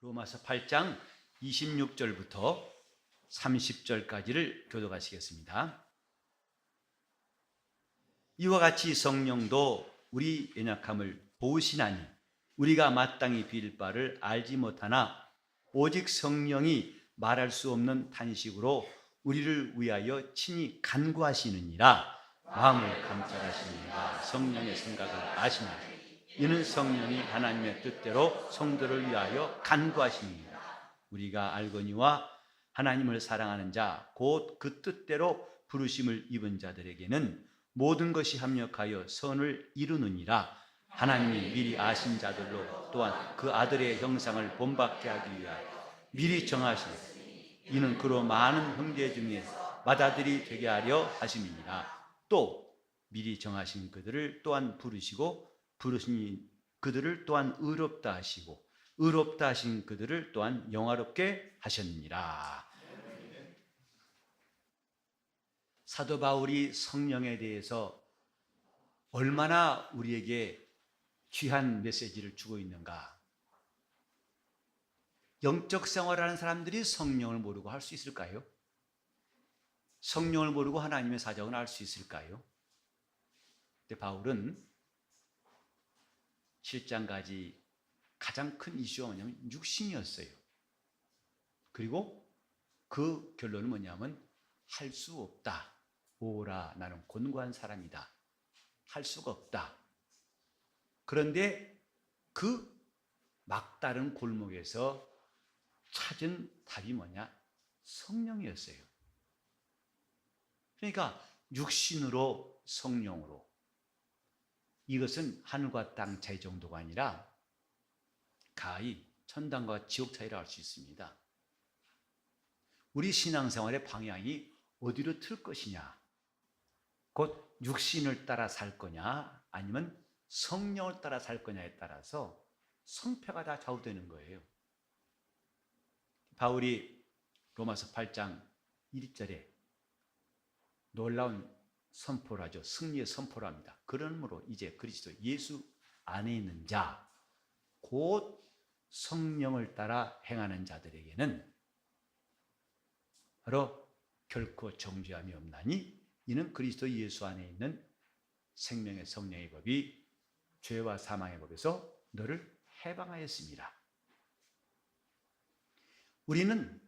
로마서 8장 26절부터 30절까지를 교독하시겠습니다. 이와 같이 성령도 우리 연약함을 보시나니 우리가 마땅히 빌 바를 알지 못하나 오직 성령이 말할 수 없는 탄식으로 우리를 위하여 친히 간구하시느니라. 마음을 감찰하시니가 성령의 생각을 아시나니 이는 성령이 하나님의 뜻대로 성도를 위하여 간구하시느니라. 우리가 알거니와 하나님을 사랑하는 자 곧 그 뜻대로 부르심을 입은 자들에게는 모든 것이 합력하여 선을 이루느니라. 하나님이 미리 아신 자들로 또한 그 아들의 형상을 본받게 하기 위하여 미리 정하시니 이는 그로 많은 형제 중에 맏아들이 되게 하려 하심이니라. 또 미리 정하신 그들을 또한 부르시고 부르신 그들을 또한 의롭다 하시고 의롭다 하신 그들을 또한 영화롭게 하셨느니라. 사도 바울이 성령에 대해서 얼마나 우리에게 귀한 메시지를 주고 있는가. 영적 생활하는 사람들이 성령을 모르고 할 수 있을까요? 성령을 모르고 하나님의 사정을 알 수 있을까요? 근데 바울은 7장까지 가장 큰 이슈가 뭐냐면 육신이었어요. 그리고 그 결론은 뭐냐면 할 수 없다. 오라, 나는 곤고한 사람이다. 할 수가 없다. 그런데 그 막다른 골목에서 찾은 답이 뭐냐? 성령이었어요. 그러니까 육신으로 성령으로. 이것은 하늘과 땅 차이 정도가 아니라 가히 천당과 지옥 차이라 할 수 있습니다. 우리 신앙생활의 방향이 어디로 틀 것이냐? 곧 육신을 따라 살 거냐 아니면 성령을 따라 살 거냐에 따라서 성패가 다 좌우되는 거예요. 바울이 로마서 8장 1절에 놀라운 선포를 하죠. 승리의 선포를 합니다. 그러므로 이제 그리스도 예수 안에 있는 자, 곧 성령을 따라 행하는 자들에게는 바로 결코 정죄함이 없나니 이는 그리스도 예수 안에 있는 생명의 성령의 법이 죄와 사망의 법에서 너를 해방하였습니다. 우리는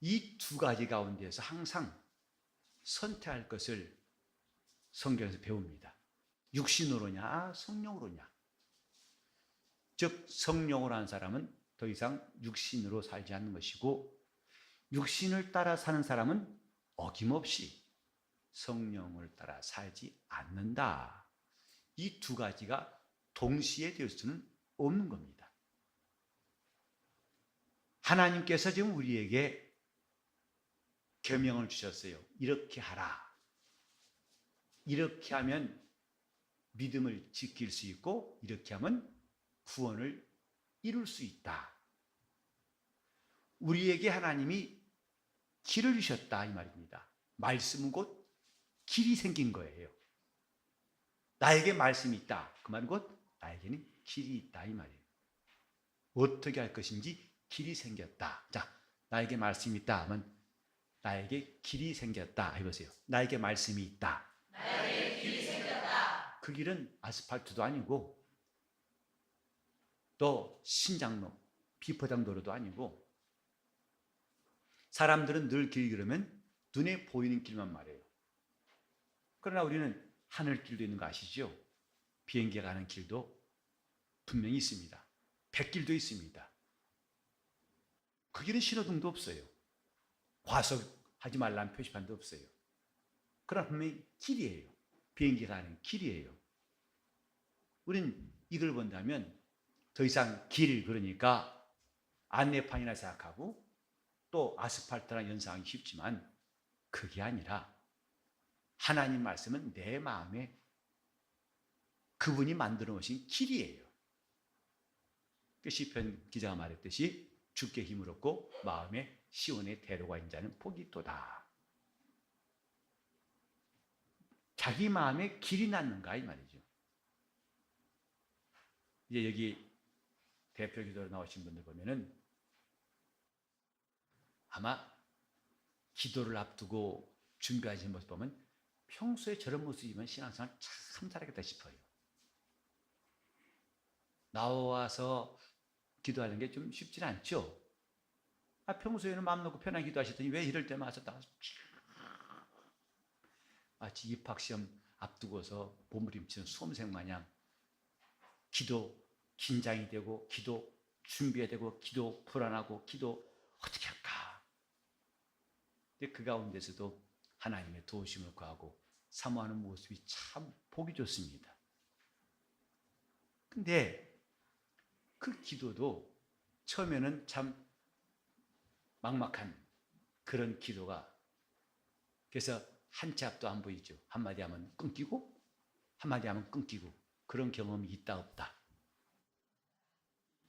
이 두 가지 가운데에서 항상 선택할 것을 성경에서 배웁니다. 육신으로냐 성령으로냐. 즉 성령으로 한 사람은 더 이상 육신으로 살지 않는 것이고 육신을 따라 사는 사람은 어김없이 성령을 따라 살지 않는다. 이 두 가지가 동시에 될 수는 없는 겁니다. 하나님께서 지금 우리에게 계명을 주셨어요. 이렇게 하라. 이렇게 하면 믿음을 지킬 수 있고 이렇게 하면 구원을 이룰 수 있다. 우리에게 하나님이 길을 주셨다 이 말입니다. 말씀은 곧 길이 생긴 거예요. 나에게 말씀이 있다. 그 말은 곧 나에게는 길이 있다 이 말이에요. 어떻게 할 것인지 길이 생겼다. 자, 나에게 말씀이 있다 하면 나에게 길이 생겼다 해보세요. 나에게 말씀이 있다. 나에게 길이 생겼다. 그 길은 아스팔트도 아니고 또 신장로, 비포장도로도 아니고 사람들은 늘 길 그러면 눈에 보이는 길만 말해요. 그러나 우리는 하늘길도 있는 거 아시죠? 비행기 가는 길도 분명히 있습니다. 백길도 있습니다. 그 길은 신호등도 없어요. 과속하지 말라는 표시판도 없어요. 그러나 분명히 길이에요. 비행기 가는 길이에요. 우리는 이걸 본다면 더 이상 길 그러니까 안내판이나 생각하고 또 아스팔트나 연상하기 쉽지만 그게 아니라 하나님 말씀은 내 마음에 그분이 만들어 놓으신 길이에요. 시편 기자가 말했듯이 주께 힘을 얻고 마음에 시온의 대로가 있는 자는 복이 있도다. 자기 마음에 길이 났는가 이 말이죠. 이제 여기 대표 기도로 나오신 분들 보면은 아마 기도를 앞두고 준비하시는 모습 보면 평소에 저런 모습이면 신앙생활 참 잘하겠다 싶어요. 나와서 기도하는 게 좀 쉽지는 않죠. 평소에는 마음 놓고 편하게 기도하시더니 왜 이럴 때만 와서 나와서 마치 입학시험 앞두고서 몸부림치는 수험생 마냥 기도 긴장이 되고 기도 준비해야 되고 기도 불안하고 기도 어떻게 할까. 근데 그 가운데서도 하나님의 도우심을 구하고 사모하는 모습이 참 보기 좋습니다. 근데 그 기도도 처음에는 참 막막한 그런 기도가, 그래서 한치 앞도 안 보이죠. 한마디 하면 끊기고 한마디 하면 끊기고 그런 경험이 있다 없다?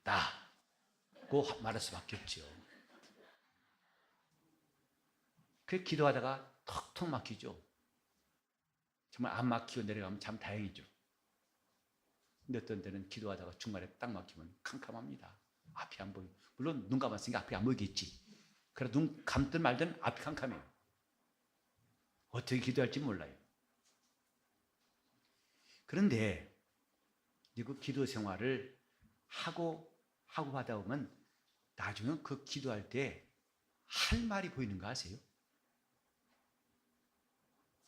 있다고 말할 수밖에 없죠. 그 기도하다가 턱턱 막히죠. 정말 안 막히고 내려가면 참 다행이죠. 근데 어떤 때는 기도하다가 중간에 딱 막히면 캄캄합니다. 앞이 안 보이고, 물론 눈 감았으니까 앞이 안 보이겠지. 그래도 눈 감든 말든 앞이 캄캄해요. 어떻게 기도할지 몰라요. 그런데 그 기도 생활을 하고 하다 보면 나중에 그 기도할 때 할 말이 보이는 거 아세요?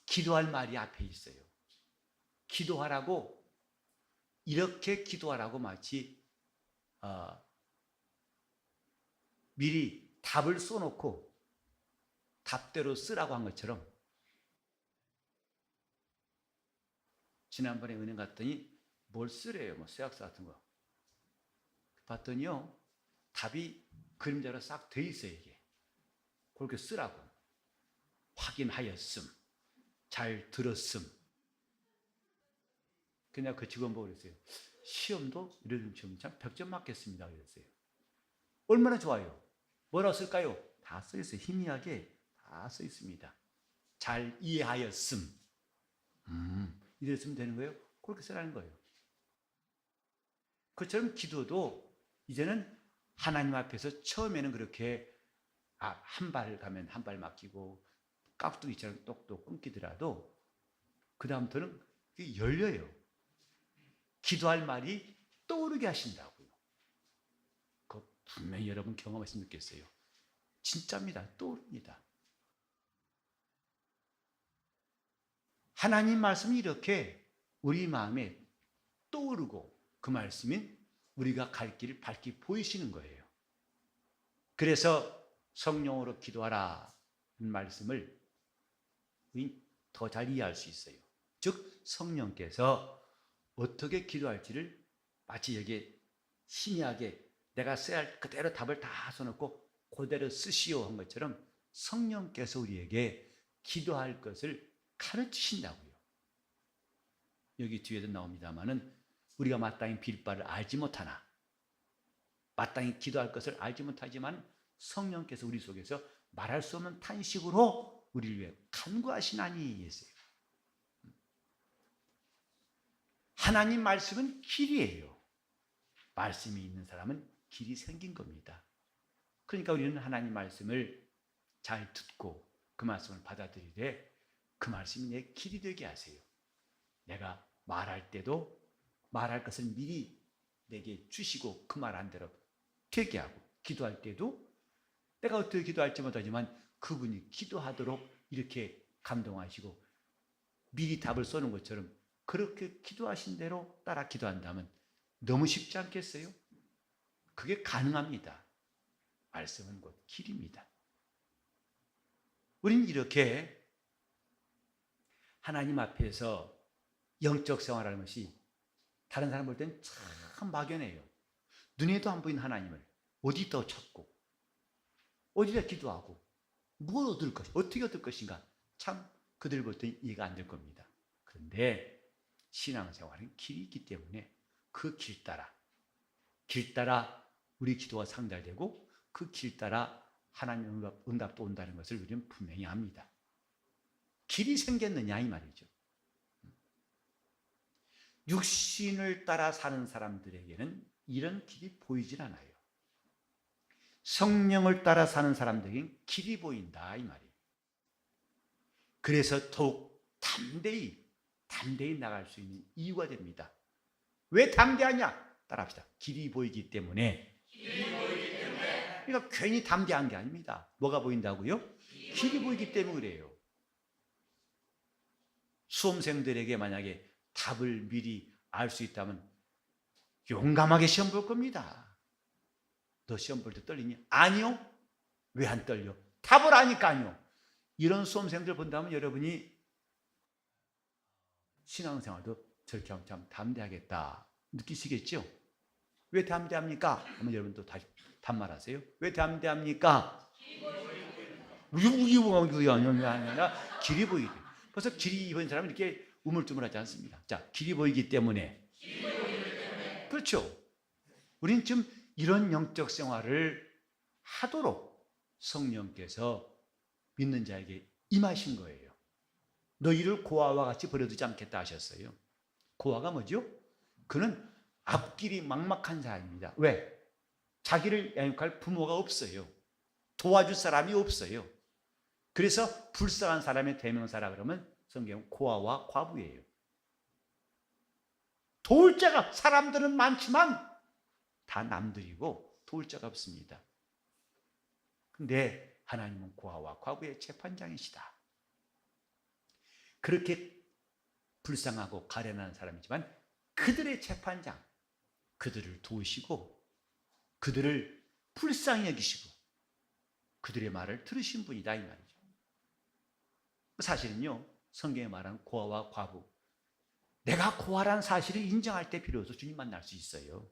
기도할 말이 앞에 있어요. 기도하라고, 이렇게 기도하라고 마치 미리 답을 써놓고 답대로 쓰라고 한 것처럼, 지난번에 은행 갔더니 뭘 쓰래요. 뭐 서약서 같은 거 봤더니요, 답이 그림자로 싹 돼 있어요. 이게 그렇게 쓰라고. 확인하였음, 잘 들었음. 그냥 그 직원 보고 그랬어요. 시험도 이런 시험 참 100점 맞겠습니다 그랬어요. 얼마나 좋아요. 뭐라고 쓸까요? 다 써 있어요. 희미하게 다 써 있습니다. 잘 이해하였음. 이랬으면 되는 거예요? 그렇게 쓰라는 거예요. 그처럼 기도도 이제는 하나님 앞에서 처음에는 그렇게 한 발 가면 한 발 막히고 깍두기처럼 똑똑 끊기더라도 그 다음부터는 열려요. 기도할 말이 떠오르게 하신다고요. 그거 분명히 여러분 경험하시면 느꼈어요. 진짜입니다. 떠오릅니다. 하나님 말씀이 이렇게 우리 마음에 떠오르고 그 말씀이 우리가 갈 길을 밝게 보이시는 거예요. 그래서 성령으로 기도하라 말씀을 더 잘 이해할 수 있어요. 즉 성령께서 어떻게 기도할지를 마치 여기에 희미하게 내가 써야 할 그대로 답을 다 써놓고 그대로 쓰시오 한 것처럼 성령께서 우리에게 기도할 것을 가르치신다고요. 여기 뒤에도 나옵니다마는 우리가 마땅히 빌 바를 알지 못하나, 마땅히 기도할 것을 알지 못하지만 성령께서 우리 속에서 말할 수 없는 탄식으로 우리를 위해 간구하시나니 했어요. 하나님 말씀은 길이에요. 말씀이 있는 사람은 길이 생긴 겁니다. 그러니까 우리는 하나님 말씀을 잘 듣고 그 말씀을 받아들이되 그 말씀이 내 길이 되게 하세요. 내가 말할 때도 말할 것을 미리 내게 주시고 그 말 한 대로 되게 하고, 기도할 때도 내가 어떻게 기도할지 못하지만 그분이 기도하도록 이렇게 감동하시고 미리 답을 써놓은 것처럼 그렇게 기도하신 대로 따라 기도한다면 너무 쉽지 않겠어요? 그게 가능합니다. 말씀은 곧 길입니다. 우리는 이렇게 하나님 앞에서 영적 생활하는 것이 다른 사람 볼 때는 참 막연해요. 눈에도 안 보이는 하나님을 어디다 찾고 어디다 기도하고 뭘 얻을 것인가, 어떻게 얻을 것인가, 참 그들 볼 때는 이해가 안 될 겁니다. 그런데 신앙생활은 길이 있기 때문에 그 길 따라 우리 기도가 상달되고 그 길 따라 하나님의 응답도 온다는 것을 우리는 분명히 압니다. 길이 생겼느냐 이 말이죠. 육신을 따라 사는 사람들에게는 이런 길이 보이질 않아요. 성령을 따라 사는 사람들에게는 길이 보인다 이 말이에요. 그래서 더욱 담대히 나갈 수 있는 이유가 됩니다. 왜 담대하냐? 따라합시다. 길이 보이기 때문에. 그러니까 괜히 담대한 게 아닙니다. 뭐가 보인다고요? 길이 보이기 때문에 그래요. 수험생들에게 만약에 답을 미리 알 수 있다면 용감하게 시험 볼 겁니다. 너 시험 볼 때 떨리니? 아니요. 왜 안 떨려? 답을 아니까요. 이런 수험생들 본다면 여러분이 신앙생활도 저렇게 하면 참 담대하겠다 느끼시겠죠? 왜 담대합니까? 그러면 여러분 또 다시 반말하세요. 왜 담대합니까? 그게 아니라 길이 보이게. 그래서 길이 보이는 사람은 이렇게 우물쭈물하지 않습니다. 자, 길이 보이기 때문에. 그렇죠. 우리는 지금 이런 영적 생활을 하도록 성령께서 믿는 자에게 임하신 거예요. 너희를 고아와 같이 버려두지 않겠다 하셨어요. 고아가 뭐죠? 그는 앞길이 막막한 자입니다. 왜? 자기를 양육할 부모가 없어요. 도와줄 사람이 없어요. 그래서 불쌍한 사람의 대명사라 그러면 성경은 고아와 과부예요. 도울 자가, 사람들은 많지만 다 남들이고 도울 자가 없습니다. 근데 하나님은 고아와 과부의 재판장이시다. 그렇게 불쌍하고 가련한 사람이지만 그들의 재판장, 그들을 도우시고 그들을 불쌍히 여기시고 그들의 말을 들으신 분이다 이 말이죠. 사실은요, 성경에 말하는 고아와 과부, 내가 고아라는 사실을 인정할 때 비로소 주님 만날 수 있어요.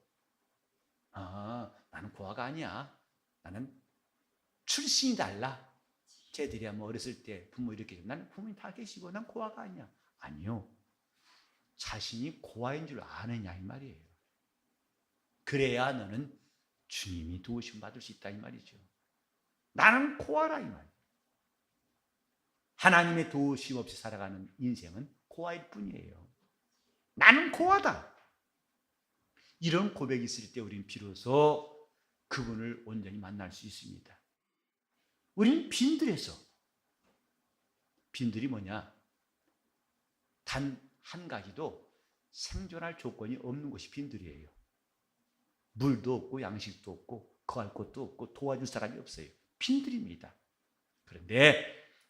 아, 나는 고아가 아니야. 나는 출신이 달라. 쟤들이야 뭐 어렸을 때 부모 이렇게, 나는 부모님 다 계시고 난 고아가 아니야. 아니요. 자신이 고아인 줄 아느냐 이 말이에요. 그래야 너는 주님이 도우심 받을 수 있다 이 말이죠. 나는 고아라 이 말이에요. 하나님의 도우심 없이 살아가는 인생은 고아일 뿐이에요. 나는 고아다. 이런 고백이 있을 때 우리는 비로소 그분을 온전히 만날 수 있습니다. 우리는 빈들에서, 빈들이 뭐냐? 단 한 가지도 생존할 조건이 없는 곳이 빈들이에요. 물도 없고 양식도 없고 거할 곳도 없고 도와줄 사람이 없어요. 빈들입니다. 그런데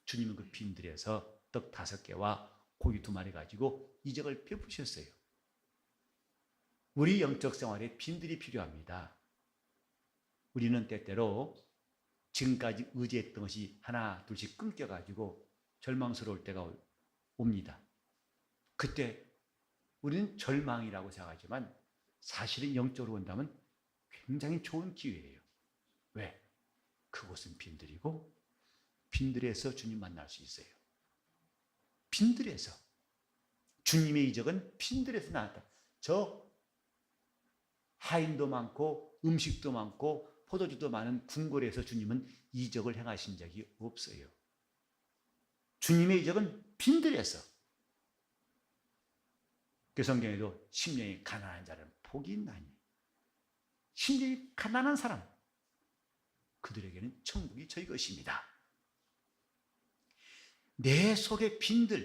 주님은 그 빈들에서 떡 5개와 고기 2마리 가지고 이적을 베푸셨어요. 우리 영적 생활에 빈들이 필요합니다. 우리는 때때로 지금까지 의지했던 것이 하나 둘씩 끊겨가지고 절망스러울 때가 옵니다. 그때 우리는 절망이라고 생각하지만 사실은 영적으로 본다면 굉장히 좋은 기회예요. 왜? 그곳은 빈들이고 빈들에서 주님 만날 수 있어요. 빈들에서. 주님의 이적은 빈들에서 나왔다. 저 하인도 많고 음식도 많고 포도주도 많은 궁궐에서 주님은 이적을 행하신 적이 없어요. 주님의 이적은 빈들에서. 그 성경에도 심령이 가난한 자는 복이 있나니, 심령이 가난한 사람, 그들에게는 천국이 저희 것입니다. 내 속에 빈들,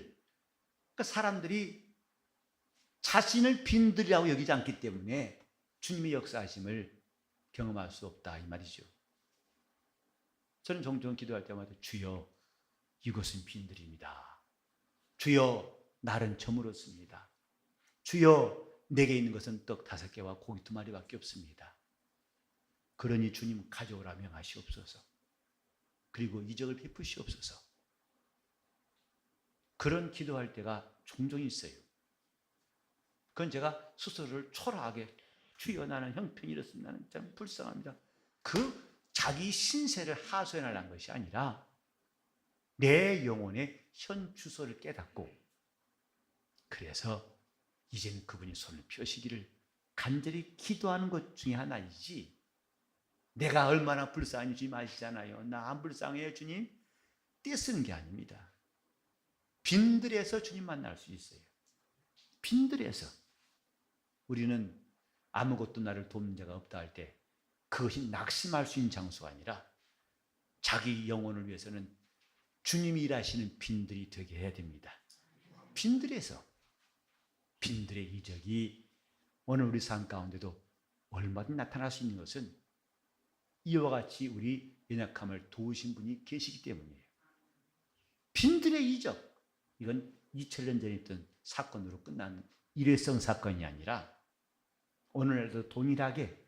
그러니까 사람들이 자신을 빈들이라고 여기지 않기 때문에 주님의 역사하심을 경험할 수 없다 이 말이죠. 저는 종종 기도할 때마다 주여 이곳은 빈들입니다. 주여 나는 저물었습니다. 주여 내게 있는 것은 떡 5개와 고기 2마리밖에 없습니다. 그러니 주님 가져오라 명하시옵소서. 그리고 이적을 베푸시옵소서. 그런 기도할 때가 종종 있어요. 그건 제가 스스로를 초라하게, 주여 나는 형편이 이렇습니다. 나는 참 불쌍합니다. 그 자기 신세를 하소연하려는 것이 아니라 내 영혼의 현 주소를 깨닫고, 그래서 이제는 그분이 손을 펴시기를 간절히 기도하는 것 중에 하나이지, 내가 얼마나 불쌍한지 주님 아시잖아요. 나 안 불쌍해요 주님? 떼쓰는 게 아닙니다. 빈들에서 주님 만날 수 있어요. 빈들에서. 우리는 아무것도 나를 돕는 자가 없다 할 때 그것이 낙심할 수 있는 장소가 아니라 자기 영혼을 위해서는 주님이 일하시는 빈들이 되게 해야 됩니다. 빈들에서 빈들의 이적이 오늘 우리 삶 가운데도 얼마든지 나타날 수 있는 것은 이와 같이 우리 연약함을 도우신 분이 계시기 때문이에요. 빈들의 이적, 이건 2000년 전에 있던 사건으로 끝난 일회성 사건이 아니라 오늘날도 동일하게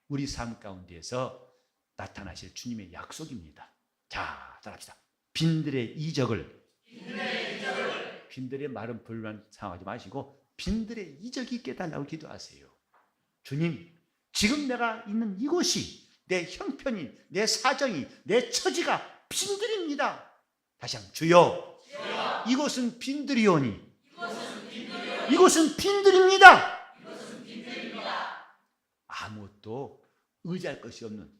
우리 삶 가운데에서 나타나실 주님의 약속입니다. 자, 따라합시다. 빈들의 이적을, 빈들의 말은 불만 상하지 마시고 빈들의 이적이 있게 해달라고 기도하세요. 주님, 지금 내가 있는 이곳이 내 형편이, 내 사정이, 내 처지가 빈들입니다. 다시 한번 주여, 이곳은 빈들이오니 이곳은 빈들입니다. 아무것도 의지할 것이 없는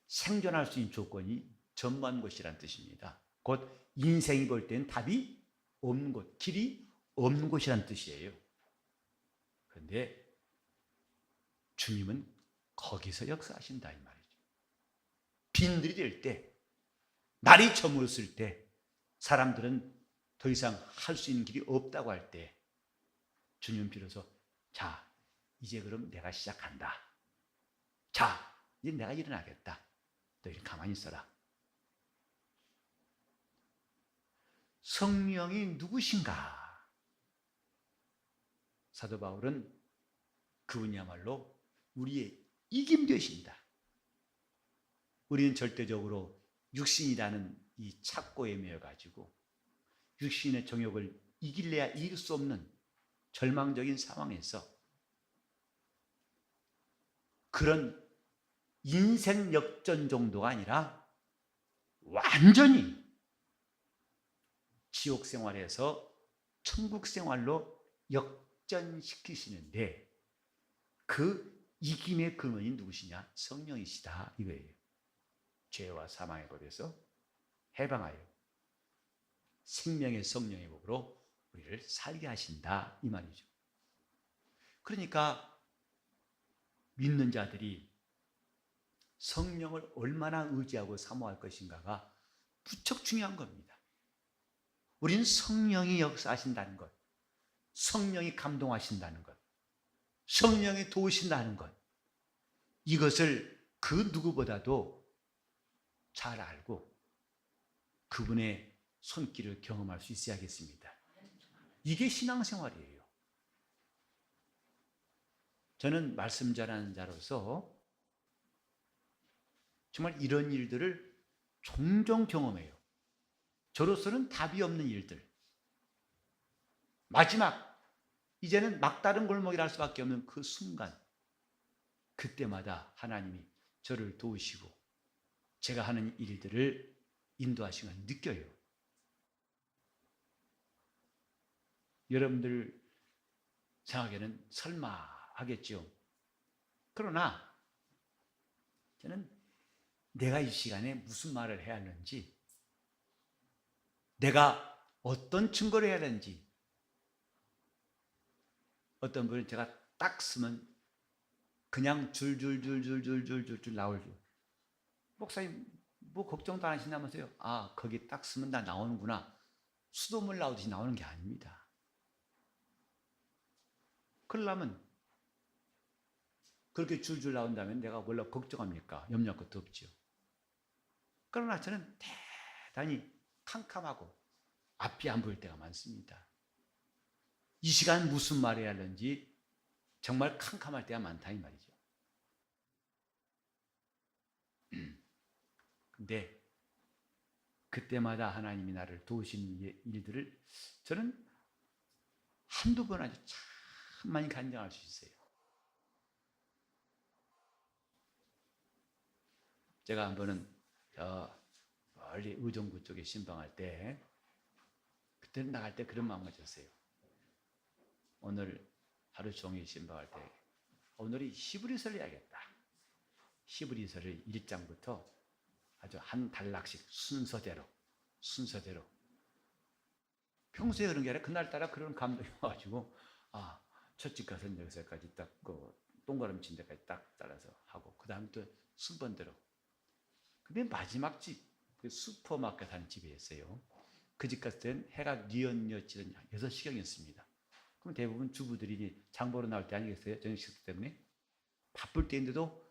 생존할 수 있는 조건이 전무한 곳이란 뜻입니다. 곧 인생이 볼 때는 답이 없는 곳, 길이 없는 곳이란 뜻이에요. 그런데 주님은 거기서 역사하신다 이 말이죠. 빈들이 될 때, 날이 저물었을 때, 사람들은 더 이상 할 수 있는 길이 없다고 할 때 주님은 비로소 자, 이제 그럼 내가 시작한다. 자, 이제 내가 일어나겠다. 너희는 가만히 있어라. 성령이 누구신가? 사도 바울은 그분이야말로 우리의 이김 되십니다. 우리는 절대적으로 육신이라는 이 착고에 매여가지고 육신의 정욕을 이길래야 이길 수 없는 절망적인 상황에서 그런 인생 역전 정도가 아니라 완전히 지옥 생활에서 천국 생활로 역전시키시는데 그 이김의 근원이 누구시냐? 성령이시다 이거예요. 죄와 사망의 법에서 해방하여 생명의 성령의 법으로 우리를 살게 하신다 이 말이죠. 그러니까 믿는 자들이 성령을 얼마나 의지하고 사모할 것인가가 무척 중요한 겁니다. 우리는 성령이 역사하신다는 것, 성령이 감동하신다는 것, 성령이 도우신다는 것, 이것을 그 누구보다도 잘 알고 그분의 손길을 경험할 수 있어야겠습니다. 이게 신앙생활이에요. 저는 말씀 전하는 자로서 정말 이런 일들을 종종 경험해요. 저로서는 답이 없는 일들. 마지막, 이제는 막다른 골목이라 할 수밖에 없는 그 순간, 그때마다 하나님이 저를 도우시고 제가 하는 일들을 인도하시는 걸 느껴요. 여러분들 생각에는 설마 하겠죠. 그러나 저는 내가 이 시간에 무슨 말을 해야 하는지, 내가 어떤 증거를 해야 하는지, 어떤 분은 제가 딱 쓰면 그냥 줄줄줄줄줄줄줄 나올 줄. 목사님 뭐 걱정도 안 하신다면서요? 아, 거기 딱 쓰면 다 나오는구나. 수돗물 나오듯이 나오는 게 아닙니다. 그러려면 그렇게 줄줄 나온다면 내가 원래 걱정합니까? 염려할 것도 없죠. 그러나 저는 대단히 캄캄하고 앞이 안 보일 때가 많습니다. 이 시간 무슨 말을 해야 하는지 정말 캄캄할 때가 많다 이 말이죠. 근데 그때마다 하나님이 나를 도우시는 일들을 저는 한두 번 아주 참 많이 간증할 수 있어요. 제가 한 번은 멀리 의정부 쪽에 신방할 때, 그때는 나갈 때 그런 마음을 가졌어요. 오늘 하루 종일 신방할 때 오늘이 히브리서를 해야겠다. 히브리서를 1장부터 아주 한 단락씩 순서대로 평소에 그런 게 아니라 그날따라 그런 감동이 와가지고 첫 집 가서 여기서까지 딱 동그라미 친 데까지 딱 잘라서 하고 그 다음에 또 순번대로. 근데 마지막 집, 그 슈퍼마켓 한 집이었어요. 그 집 갔을 땐 해가 뉘엿뉘엿 6시경이었습니다. 그럼 대부분 주부들이 장 보러 나올 때 아니겠어요? 저녁 식사 때문에. 바쁠 때인데도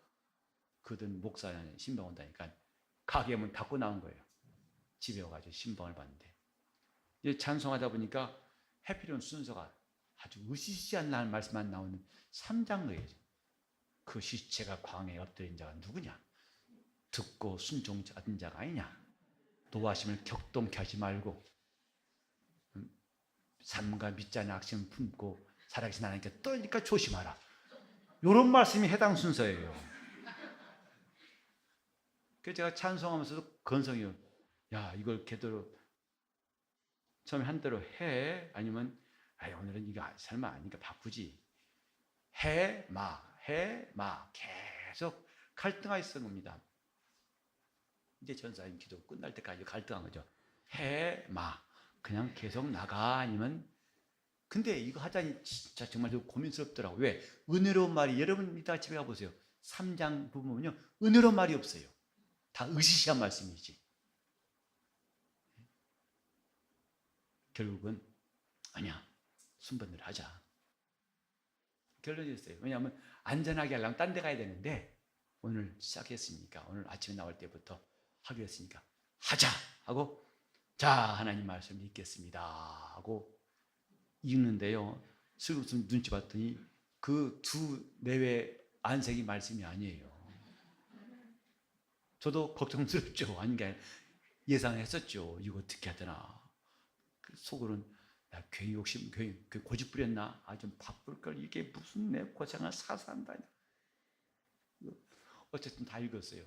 그든 목사는 신방 온다니까 가게 문 닫고 나온 거예요. 집에 와가지고 신방을 봤는데 이제 찬송하다 보니까 해피론 순서가 아주 으시시한 말씀만 나오는 3장로예요. 그 시체가 광야에 엎드린 자가 누구냐? 듣고 순종받은 자가 아니냐? 노하심을 격동케 하지 말고 삶과 믿자는 악심을 품고 살아계신 하나님께 떨니까 조심하라. 이런 말씀이 해당 순서예요. 그래서 제가 찬송하면서도 건성이요. 야, 이걸 걔대로 처음에 한 대로 해? 아니면 오늘은 이거 설마 아니니까 바꾸지. 해, 마 계속 갈등하고 있었던 겁니다. 이제 전사님 기도 끝날 때까지 갈등한 거죠. 해, 마 그냥 계속 나가 아니면 근데 이거 하자니 진짜 정말 고민스럽더라고. 왜? 은혜로운 말이 여러분 이따가 집에 가보세요. 3장 부분은요 은혜로운 말이 없어요. 다 으시시한 말씀이지. 결국은 아니야 순번대로 하자. 결론이었어요. 왜냐하면 안전하게 하려면 딴 데 가야 되는데 오늘 시작했으니까 오늘 아침에 나올 때부터 하기로 했으니까 하자 하고 자 하나님 말씀 읽겠습니다 하고 읽는데요. 슬금 눈치 봤더니 그 두 내외 안색이 말씀이 아니에요. 저도 걱정스럽죠. 아닌 게 예상했었죠. 이거 어떻게 하더나. 속으로는 야, 괜히 욕심, 괜히 고집 부렸나? 좀 바쁠 걸 이게 무슨 내 고생을 사서 한다냐. 어쨌든 다 읽었어요.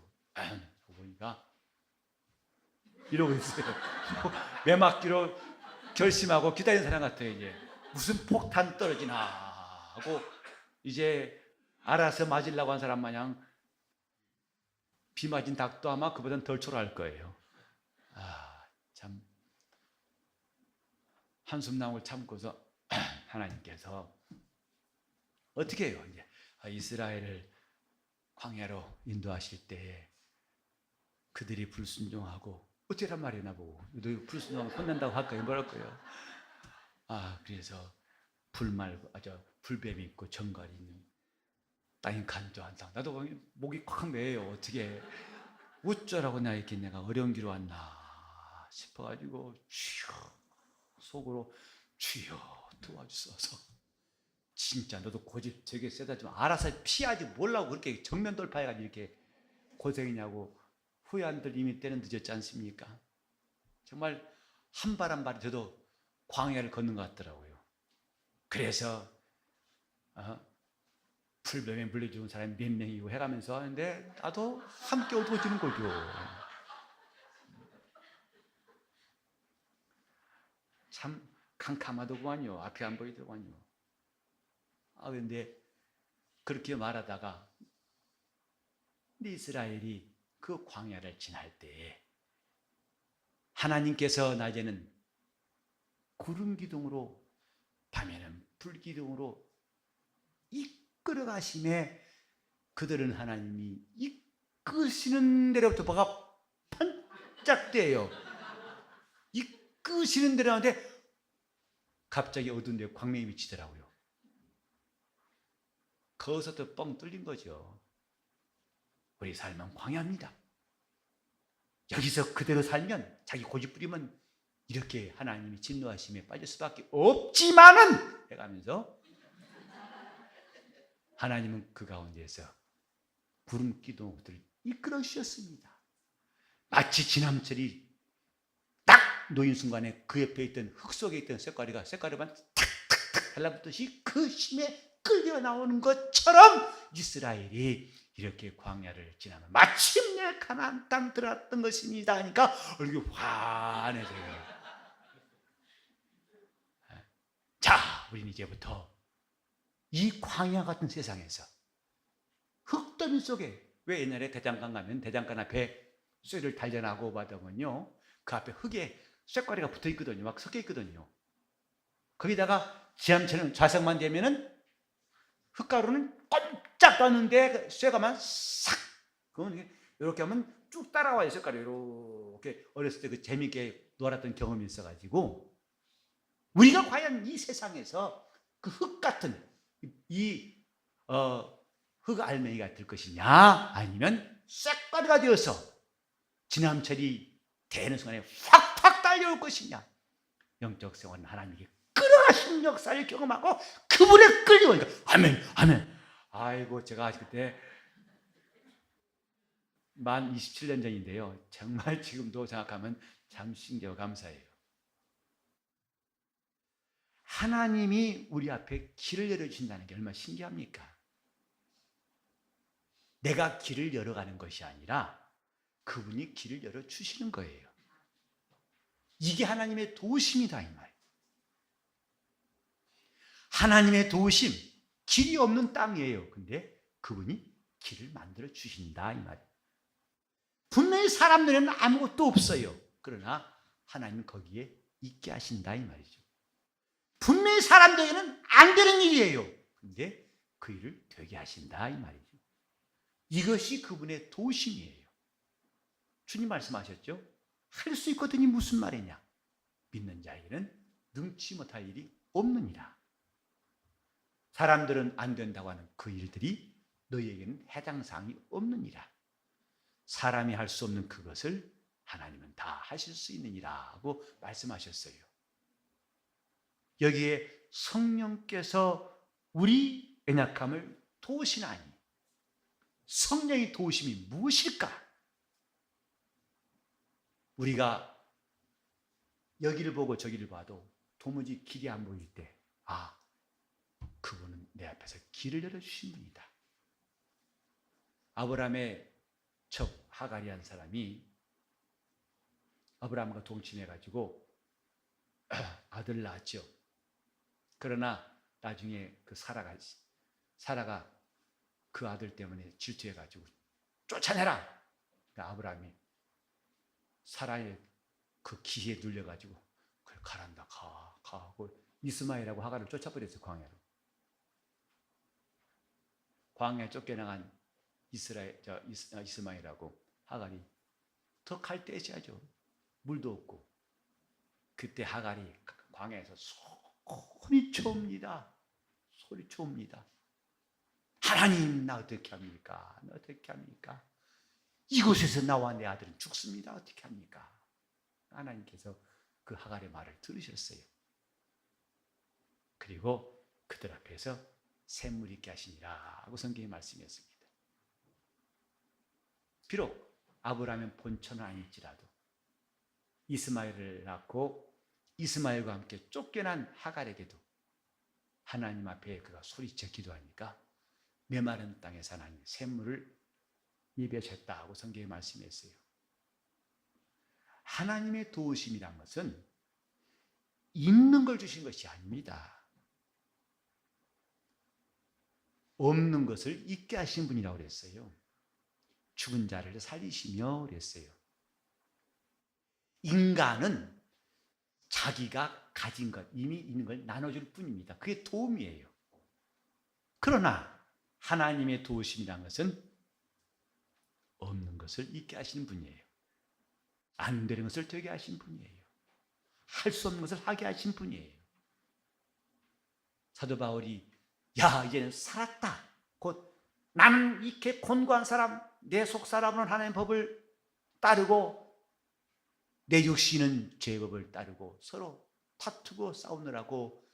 보니까 이러고 있어요. 매맞기로 결심하고 기다리는 사람 같아요. 이제 무슨 폭탄 떨어지나 하고 이제 알아서 맞으려고 한 사람 마냥 비 맞은 닭도 아마 그보다는 덜 초라할 거예요. 참 한숨 나올 참고서 하나님께서 어떻게 해요? 이제 이스라엘을 광야로 인도하실 때에 그들이 불순종하고 어쩌란 말이야 나보고 너 불순종하면 혼난다고 할까요? 뭐랄 거예요? 그래서 불뱀이 있고 정갈이 있는 땅이 간조한다. 나도 목이 콱 메요. 어떻게 어쩌라고 내가 어려운 길로 왔나 싶어가지고 속으로 주여 도와주소서. 진짜 너도 고집 되게 세다 좀 알아서 피하지 몰라고 그렇게 정면 돌파해가지고 이렇게 고생이냐고 후회한들 이미 때는 늦었지 않습니까? 정말 한 발 한 발이 저도 광야를 걷는 것 같더라고요. 그래서 불뱀에 물려 죽은 사람이 몇 명이고 해가면서 하는데 나도 함께 어두워지는 거죠. 참 캄캄하더구만요. 앞이 안 보이더구만요. 그런데 그렇게 말하다가 이스라엘이 그 광야를 지날 때에 하나님께서 낮에는 구름 기둥으로 밤에는 불 기둥으로 이끌어 가심에 그들은 하나님이 이끄시는 데로부터 뭐가 반짝대요. 이끄시는 데로 하는데 갑자기 어두운 데 광명이 비치더라고요. 거기서 또 뻥 뚫린 거죠. 우리 삶은 광야입니다. 여기서 그대로 살면 자기 고집 부리면 이렇게 하나님이 진노하심에 빠질 수밖에 없지만은 해가면서 하나님은 그 가운데에서 구름 기둥들을 이끌어 주셨습니다. 마치 지남철이 딱 놓인 순간에 그 옆에 있던 흙 속에 있던 쇳가리만 탁탁탁 달라붙듯이 그 힘에 끌려 나오는 것처럼 이스라엘이 이렇게 광야를 지나면 마침내 가나안 땅 들어갔던 것입니다 하니까 얼굴이 환해져요. 자, 우리는 이제부터 이 광야 같은 세상에서 흙더미 속에 왜 옛날에 대장간 가면 대장간 앞에 쇠를 단련하고 받으면요 그 앞에 흙에 쇳가리가 붙어 있거든요. 막 섞여 있거든요. 거기다가 지함처럼 좌석만 되면은 흙가루는 쫙 떴는데 쇠가만 싹, 그건 이렇게 하면 쭉 따라와요. 쇠가루 이렇게 어렸을 때 그 재미있게 놀았던 경험이 있어가지고, 우리가 과연 이 세상에서 그 흙 같은 흙 알맹이가 될 것이냐, 아니면 쇠가루가 되어서 지남철이 되는 순간에 확확 달려올 것이냐. 영적 생활은 하나님께 끌어가신 역사를 경험하고 그분에 끌려오니까 아멘, 아멘. 아이고, 제가 그때 만 27년 전인데요, 정말 지금도 생각하면 참 신기하고 감사해요. 하나님이 우리 앞에 길을 열어주신다는 게 얼마나 신기합니까? 내가 길을 열어가는 것이 아니라 그분이 길을 열어주시는 거예요. 이게 하나님의 도우심이다, 이 말이에요. 하나님의 도우심, 길이 없는 땅이에요. 근데 그분이 길을 만들어 주신다, 이 말이에요. 분명히 사람들은 아무것도 없어요. 그러나 하나님은 거기에 있게 하신다, 이 말이죠. 분명히 사람들에게는 안 되는 일이에요. 근데 그 일을 되게 하신다, 이 말이죠. 이것이 그분의 도우심이에요. 주님 말씀하셨죠? 할 수 있거든이 무슨 말이냐? 믿는 자에게는 능치 못할 일이 없느니라. 사람들은 안 된다고 하는 그 일들이 너희에게는 해당 사항이 없느니라. 사람이 할 수 없는 그것을 하나님은 다 하실 수 있느니라 하고 말씀하셨어요. 여기에 성령께서 우리 연약함을 도우시나니, 성령의 도우심이 무엇일까? 우리가 여기를 보고 저기를 봐도 도무지 길이 안 보일 때, 아, 그분은 내 앞에서 길을 열어주신 분이다. 아브라함의 첩 하갈이한 사람이 아브라함과 동침해가지고 아들을 낳았죠. 그러나 나중에 그 사라가 그 아들 때문에 질투해가지고 쫓아내라. 그러니까 아브라함이 사라의 그 기에 눌려가지고 그래, 가란다, 가 하고 이스마엘하고 하갈을 쫓아버렸어요. 광야에 쫓겨나간 이스마엘하고 하갈이 더 갈대지하죠. 물도 없고. 그때 하갈이 광야에서 소리쳐옵니다. 하나님, 나 어떻게 합니까? 이곳에서 나와 내 아들은 죽습니다. 어떻게 합니까? 하나님께서 그 하갈의 말을 들으셨어요. 그리고 그들 앞에서 샘물 있게 하시니라 하고 성경이 말씀했습니다. 비록 아브라함은 본처는 아닐지라도 이스마엘을 낳고 이스마엘과 함께 쫓겨난 하갈에게도 하나님 앞에 그가 소리쳐 기도하니까 메마른 땅에서 하나님 샘물을 예비하셨다 하고 성경에 말씀했어요. 하나님의 도우심이란 것은 있는 걸 주신 것이 아닙니다. 없는 것을 있게 하신 분이라고 그랬어요. 죽은 자를 살리시며 그랬어요. 인간은 자기가 가진 것, 이미 있는 걸 나눠줄 뿐입니다. 그게 도움이에요. 그러나 하나님의 도우심이란 것은 없는 것을 있게 하시는 분이에요. 안 되는 것을 되게 하신 분이에요. 할 수 없는 것을 하게 하신 분이에요. 사도 바울이 야, 이제는 살았다. 곧 나는 이렇게 곤고한 사람, 내 속 사람은 하나님의 법을 따르고 내 육신은 죄의 법을 따르고 서로 다투고 싸우느라고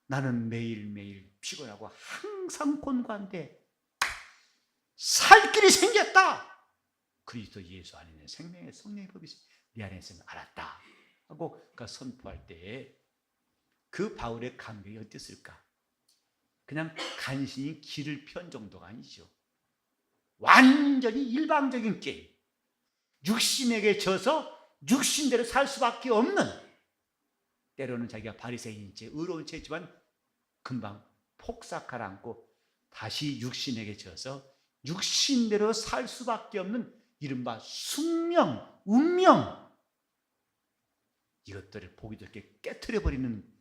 나는 매일매일 피곤하고 항상 곤고한데 살 길이 생겼다. 그리스도 예수 안에 있는 생명의 성령의 법이 내 안에 있음을 알았다 하고 그가 선포할 때에 그 바울의 감격이 어땠을까? 그냥 간신히 길을 편 정도가 아니죠. 완전히 일방적인 게임. 육신에게 져서 육신대로 살 수밖에 없는, 때로는 자기가 바리새인인 채 의로운 채지만 금방 폭삭 가라앉고 다시 육신에게 져서 육신대로 살 수밖에 없는 이른바 숙명, 운명, 이것들을 보기 좋게 깨트려버리는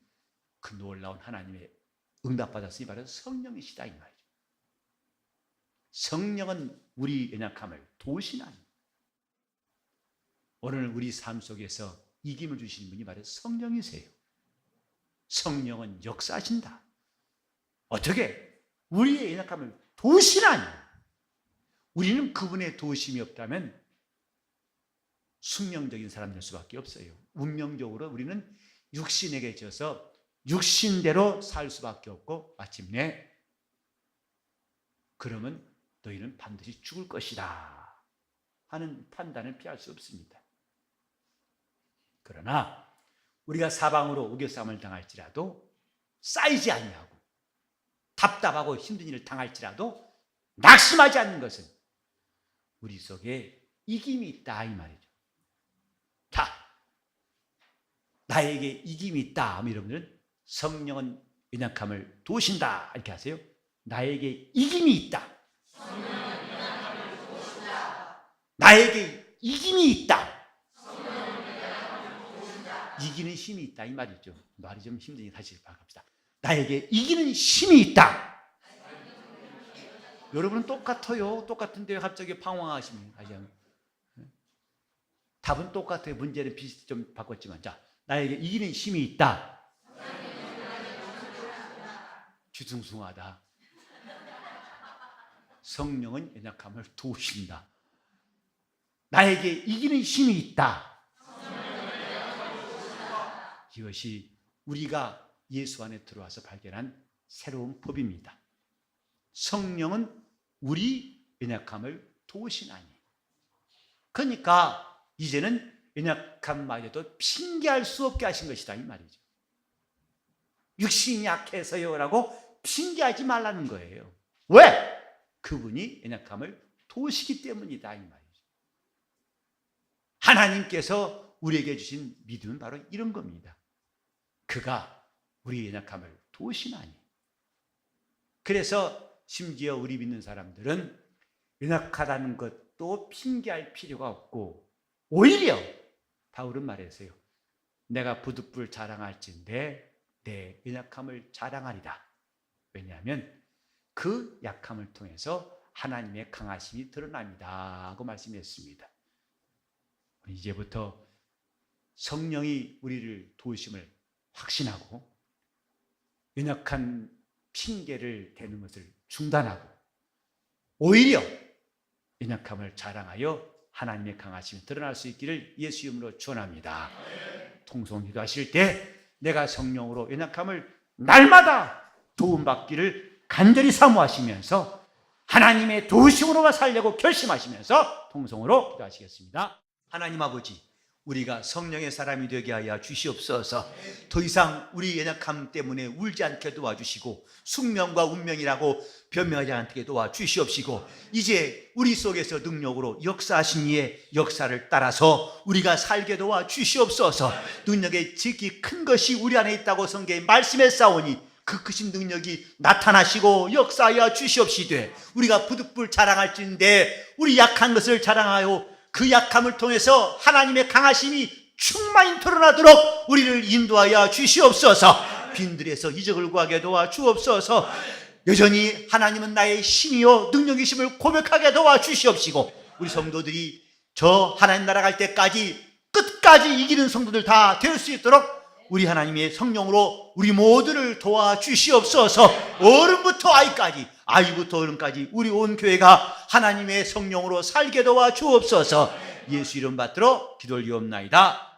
그 놀라운 하나님의 응답받았으니 바로 성령이시다 이 말이죠. 성령은 우리 연약함을 도우시나니. 오늘 우리 삶 속에서 이김을 주시는 분이 바로 성령이세요. 성령은 역사하신다. 어떻게? 우리의 연약함을 도우시나니. 우리는 그분의 도우심이 없다면 숙명적인 사람 될 수밖에 없어요. 운명적으로 우리는 육신에게 져서 육신대로 살 수밖에 없고 마침내 그러면 너희는 반드시 죽을 것이다 하는 판단을 피할 수 없습니다. 그러나 우리가 사방으로 우겨싸움을 당할지라도 쌓이지 아니하고 답답하고 힘든 일을 당할지라도 낙심하지 않는 것은 우리 속에 이김이 있다 이 말이죠. 자, 나에게 이김이 있다. 여러분들은 성령은 연약함을 도우신다 이렇게 하세요. 나에게 이김이 있다. 나에게 이김이 있다. 이기는 힘이 있다 이 말이죠. 말이 좀 힘드니 다시 바갑시다. 나에게 이기는 힘이 있다. 여러분은 똑같아요. 똑같은데 갑자기 방황하시면 다시 한번. 답은 똑같아요. 문제는 좀 바꿨지만, 자, 나에게 이기는 힘이 있다. 주숭숭하다. 성령은 연약함을 도우신다. 나에게 이기는 힘이 있다. 이것이 우리가 예수 안에 들어와서 발견한 새로운 법입니다. 성령은 우리 연약함을 도우시나니. 그러니까 이제는 연약함마저도 핑계할 수 없게 하신 것이다 이 말이죠. 육신이 약해서요 라고 핑계하지 말라는 거예요. 왜? 그분이 연약함을 도우시기 때문이다 이 말이죠. 하나님께서 우리에게 주신 믿음은 바로 이런 겁니다. 그가 우리 연약함을 도우시나니. 그래서 심지어 우리 믿는 사람들은 연약하다는 것도 핑계할 필요가 없고 오히려 바울은 말했어요. 내가 부득불 자랑할진대 내 연약함을 자랑하리라. 왜냐하면 그 약함을 통해서 하나님의 강하심이 드러납니다 하고 말씀했습니다. 이제부터 성령이 우리를 도우심을 확신하고 연약한 핑계를 대는 것을 중단하고 오히려 연약함을 자랑하여 하나님의 강하심이 드러날 수 있기를 예수 이름으로 축원합니다. 통성 기도하실 때 내가 성령으로 연약함을 날마다 도움받기를 간절히 사모하시면서 하나님의 도우심으로만 살려고 결심하시면서 통성으로 기도하시겠습니다. 하나님 아버지, 우리가 성령의 사람이 되게 하여 주시옵소서. 더 이상 우리 연약함 때문에 울지 않게 도와주시고 숙명과 운명이라고 변명하지 않게 도와주시옵시고 이제 우리 속에서 능력으로 역사하신 이의 역사를 따라서 우리가 살게 도와주시옵소서. 능력의 지극히 큰 것이 우리 안에 있다고 성경에 말씀했사오니 그 크신 능력이 나타나시고 역사하여 주시옵시되 우리가 부득불 자랑할진대 우리 약한 것을 자랑하여 그 약함을 통해서 하나님의 강하심이 충만히 드러나도록 우리를 인도하여 주시옵소서. 빈들에서 이적을 구하게 도와주옵소서. 여전히 하나님은 나의 신이요 능력이심을 고백하게 도와주시옵시고 우리 성도들이 저 하나님 나라 갈 때까지 끝까지 이기는 성도들 다 될 수 있도록 우리 하나님의 성령으로 우리 모두를 도와주시옵소서. 어른부터 아이까지, 아이부터 어른까지 우리 온 교회가 하나님의 성령으로 살게 도와주옵소서. 예수 이름 받들어 기도를 드리옵나이다.